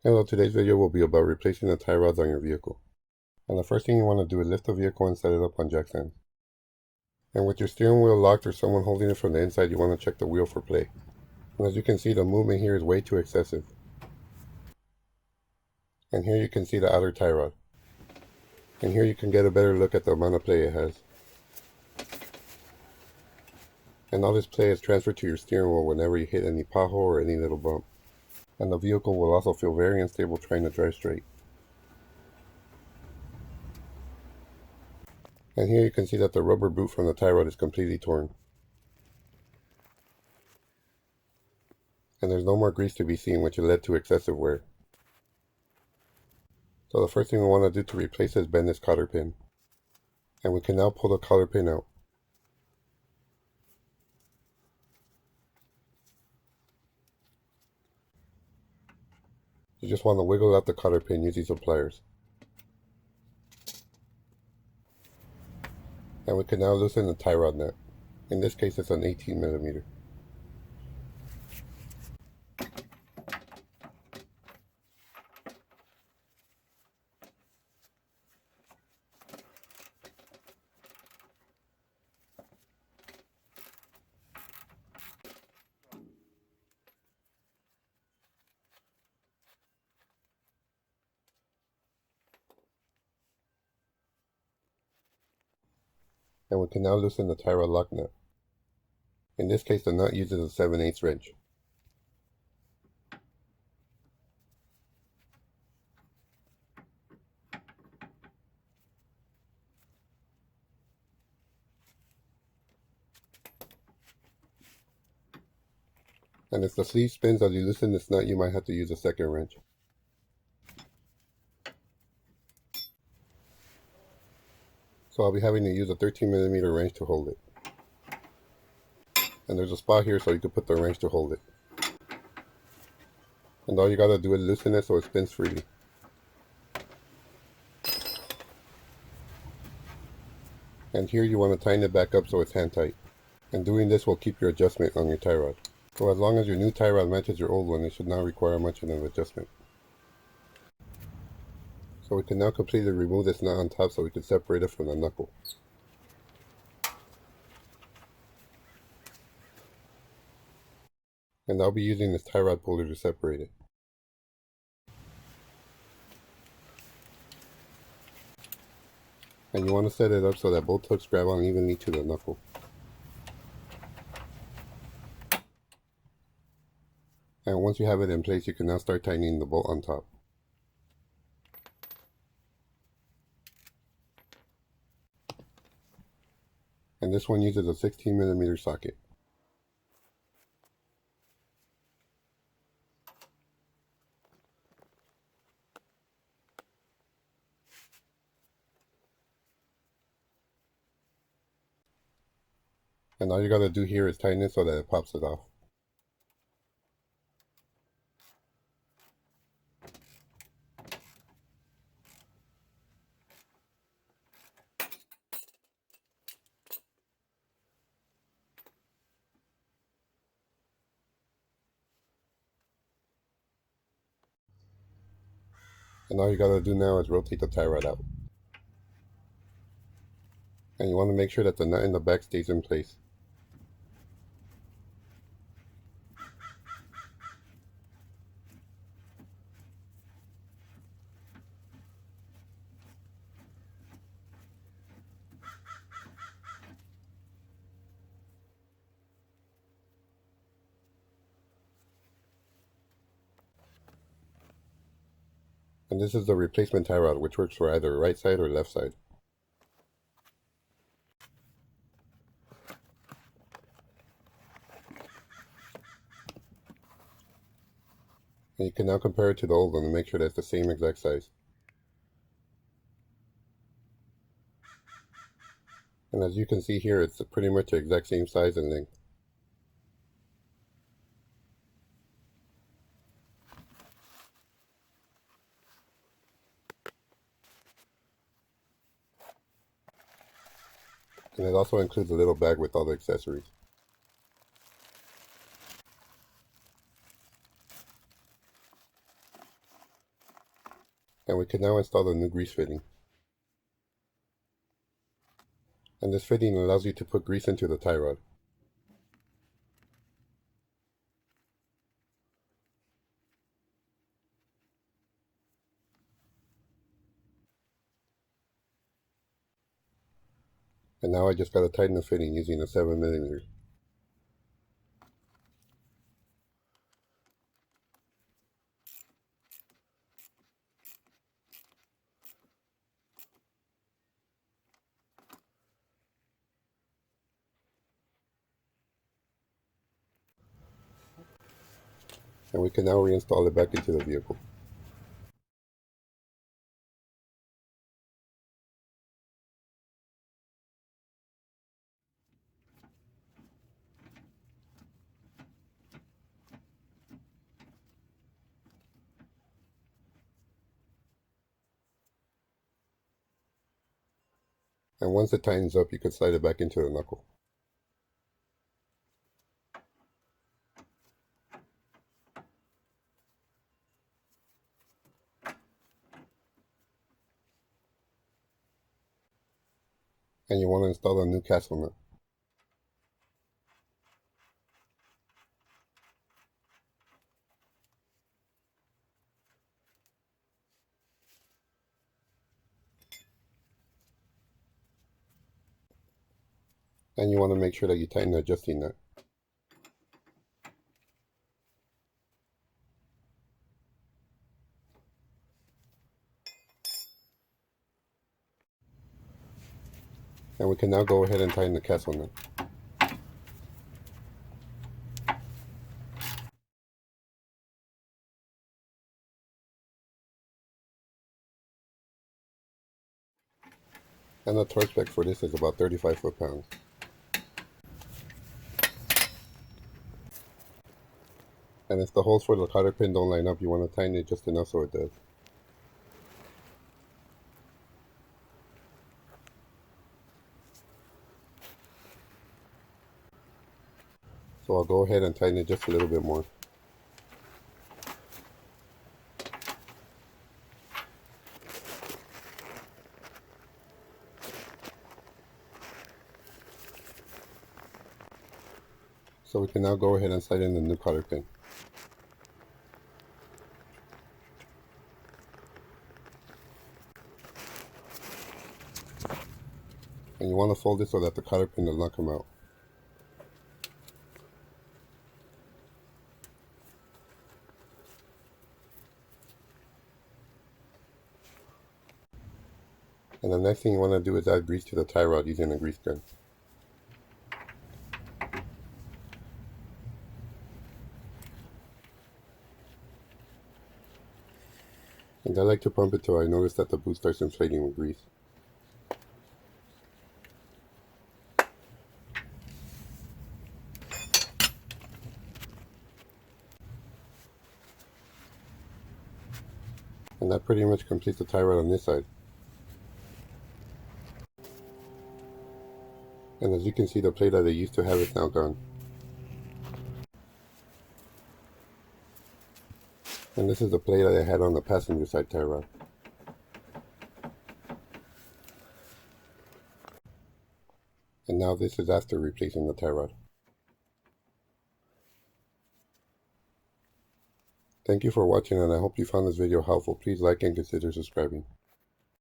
Hello, today's video will be about replacing the tie rods on your vehicle. And the first thing you want to do is lift the vehicle and set it up on jack stands. And with your steering wheel locked or someone holding it from the inside, you want to check the wheel for play. And as you can see, the movement here is way too excessive. And here you can see the outer tie rod. And here you can get a better look at the amount of play it has. And all this play is transferred to your steering wheel whenever you hit any pothole or any little bump. And the vehicle will also feel very unstable trying to drive straight. And here you can see that the rubber boot from the tie rod is completely torn. And there's no more grease to be seen, which led to excessive wear. So the first thing we want to do to replace it is bend this cotter pin. And we can now pull the cotter pin out. You just want to wiggle out the cotter pin using some pliers. And we can now loosen the tie rod nut. In this case it's an 18mm. And we can now loosen the tie rod lock nut. In this case the nut uses a 7/8 wrench. And if the sleeve spins as you loosen this nut, you might have to use a second wrench. So I'll be having to use a 13mm wrench to hold it. And there's a spot here so you can put the wrench to hold it. And all you gotta do is loosen it so it spins freely. And here you want to tighten it back up so it's hand tight. And doing this will keep your adjustment on your tie rod. So as long as your new tie rod matches your old one, it should not require much of an adjustment. So we can now completely remove this nut on top so we can separate it from the knuckle. And I'll be using this tie rod puller to separate it. And you want to set it up so that both hooks grab on evenly to the knuckle. And once you have it in place, you can now start tightening the bolt on top. And this one uses a 16mm socket. And all you gotta do here is tighten it so that it pops it off. And all you gotta do now is rotate the tie rod out. And you want to make sure that the nut in the back stays in place. And this is the replacement tie rod, which works for either right side or left side. And you can now compare it to the old one and make sure that it's the same exact size. And as you can see here, it's pretty much the exact same size and length. And it also includes a little bag with all the accessories. And we can now install the new grease fitting. And this fitting allows you to put grease into the tie rod. And now I just gotta tighten the fitting using a 7mm. And we can now reinstall it back into the vehicle. And once it tightens up, you can slide it back into the knuckle. And you want to install a new castle nut. And you want to make sure that you tighten the adjusting nut. And we can now go ahead and tighten the castle nut. And the torque spec for this is about 35 foot-pounds. And if the holes for the cotter pin don't line up, you want to tighten it just enough so it does. So I'll go ahead and tighten it just a little bit more. So we can now go ahead and slide in the new cotter pin. And you want to fold it so that the cotter pin does not come out. And the next thing you want to do is add grease to the tie rod using a grease gun. And I like to pump it till I notice that the boot starts inflating with grease. And that pretty much completes the tie rod on this side. And as you can see, the plate that I used to have is now gone. And this is the plate that I had on the passenger side tie rod. And now this is after replacing the tie rod. Thank you for watching, and I hope you found this video helpful. Please like and consider subscribing.